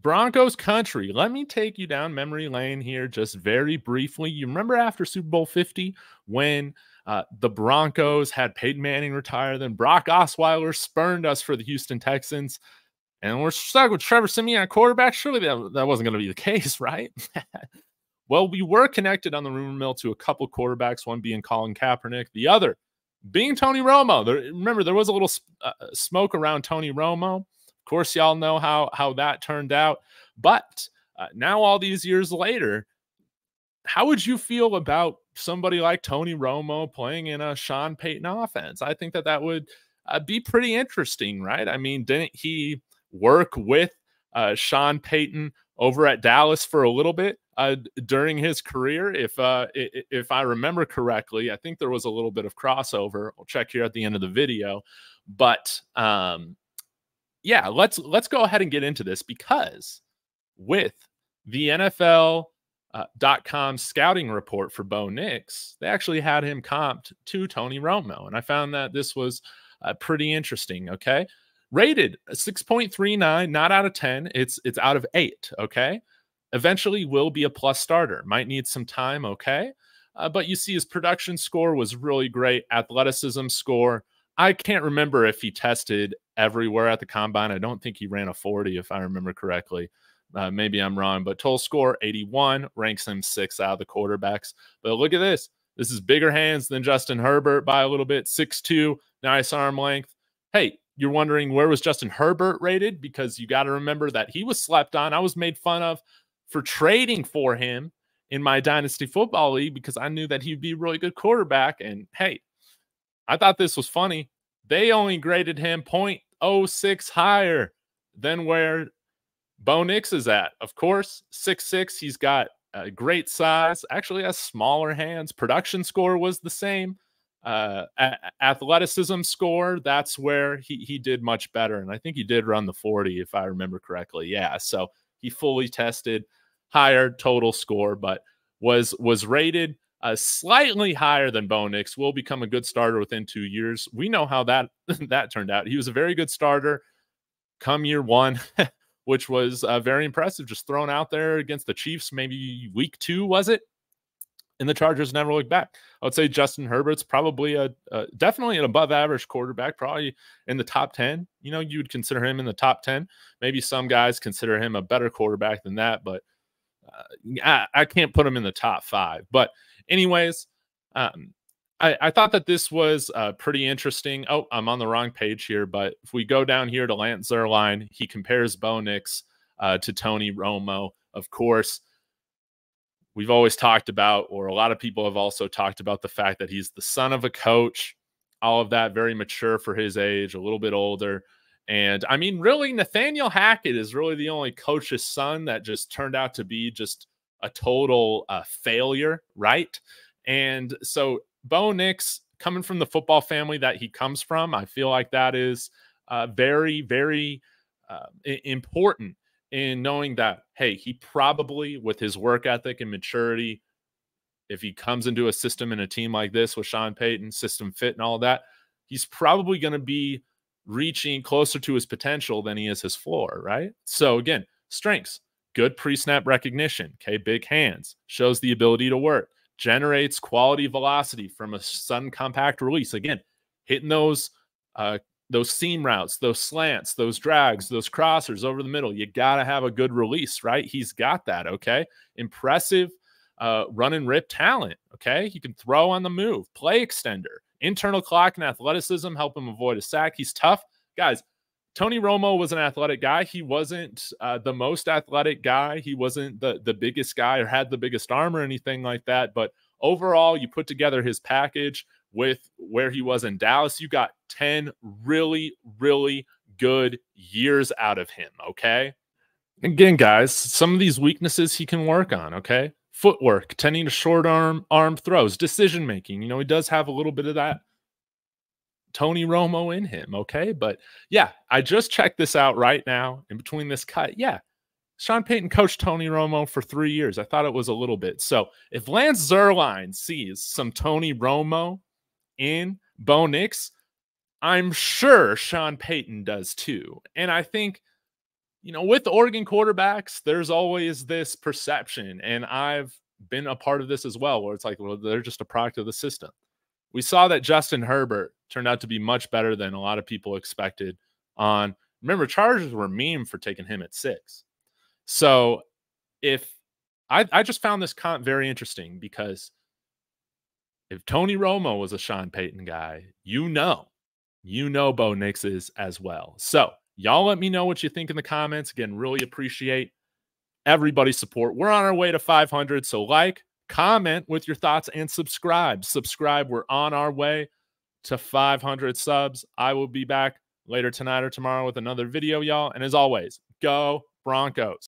Broncos country. Let me take you down memory lane here just very briefly. You remember after Super Bowl 50 when the Broncos had Peyton Manning retire, then Brock Osweiler spurned us for the Houston Texans, and we're stuck with Trevor Siemian at quarterback? Surely that wasn't going to be the case, right? Well, we were connected on the rumor mill to a couple quarterbacks, one being Colin Kaepernick, the other being Tony Romo. Remember, there was a little smoke around Tony Romo. Of course, y'all know how that turned out. But now, all these years later, how would you feel about somebody like Tony Romo playing in a Sean Payton offense? I think that would be pretty interesting, right? I mean, didn't he work with Sean Payton over at Dallas for a little bit during his career? If I remember correctly, I think there was a little bit of crossover. I'll check here at the end of the video. But yeah, let's go ahead and get into this, because with the NFL.com scouting report for Bo Nix, they actually had him comped to Tony Romo. And I found that this was pretty interesting, okay? Rated 6.39, not out of 10. It's out of 8, okay? Eventually will be a plus starter. Might need some time, okay? But you see his production score was really great. Athleticism score, I can't remember if he tested everywhere at the combine. I don't think he ran a 40, if I remember correctly. Maybe I'm wrong, but total score 81, ranks him 6th out of the quarterbacks. But look at this. This is bigger hands than Justin Herbert by a little bit. 6'2", nice arm length. Hey, you're wondering where was Justin Herbert rated? Because you got to remember that he was slept on. I was made fun of for trading for him in my Dynasty Football League because I knew that he'd be a really good quarterback. And hey, I thought this was funny. They only graded him 0.06 higher than where Bo Nix is at. Of course, 6'6". He's got a great size. Actually has smaller hands. Production score was the same. Athleticism score, that's where he did much better. And I think he did run the 40, if I remember correctly. Yeah, so he fully tested, higher total score, but was rated slightly higher than Bo Nix. Will become a good starter within 2 years. We know how that turned out. He was a very good starter come year one, which was very impressive. Just thrown out there against the Chiefs, maybe week 2, was it? And the Chargers never looked back. I would say Justin Herbert's probably definitely an above average quarterback, probably in the top 10. You know, you would consider him in the top 10. Maybe some guys consider him a better quarterback than that, but I can't put him in the top 5. But anyways, I thought that this was pretty interesting. Oh, I'm on the wrong page here, but if we go down here to Lance Zurlein, he compares Bo Nix to Tony Romo. Of course, we've always talked about, or a lot of people have also talked about, the fact that he's the son of a coach, all of that, very mature for his age, a little bit older. And I mean, really, Nathaniel Hackett is really the only coach's son that just turned out to be just a total failure, right? And so Bo Nix, coming from the football family that he comes from, I feel like that is very, very important in knowing that, hey, he probably, with his work ethic and maturity, if he comes into a system and a team like this with Sean Payton, system fit and all that, he's probably going to be reaching closer to his potential than he is his floor, right? So again, strengths, good pre-snap recognition, okay, big hands, shows the ability to work, generates quality velocity from a sudden compact release. Again, hitting those seam routes, those slants, those drags, those crossers over the middle. You got to have a good release, right? He's got that, okay? Impressive run and rip talent, okay? He can throw on the move, play extender, internal clock and athleticism, help him avoid a sack. He's tough. Guys, Tony Romo was an athletic guy. He wasn't the most athletic guy. He wasn't the biggest guy or had the biggest arm or anything like that. But overall, you put together his package with where he was in Dallas, you got 10 really, really good years out of him, okay? Again, guys, some of these weaknesses he can work on, okay? Footwork, tending to short arm throws, decision-making. You know, he does have a little bit of that Tony Romo in him, okay? But yeah, I just checked this out right now in between this cut. Yeah, Sean Payton coached Tony Romo for 3 years. I thought it was a little bit. So if Lance Zurlein sees some Tony Romo in Bo Nix, I'm sure Sean Payton does too. And I think with Oregon quarterbacks, there's always this perception, and I've been a part of this as well, where it's like, well, they're just a product of the system. We saw that Justin Herbert turned out to be much better than a lot of people expected. Remember, Chargers were meme for taking him at 6. So if I just found this comp very interesting, because if Tony Romo was a Sean Payton guy, you know Bo Nix is as well. So y'all let me know what you think in the comments. Again, really appreciate everybody's support. We're on our way to 500. So like, comment with your thoughts, and subscribe. We're on our way to 500 subs. I will be back later tonight or tomorrow with another video, y'all. And as always, go Broncos.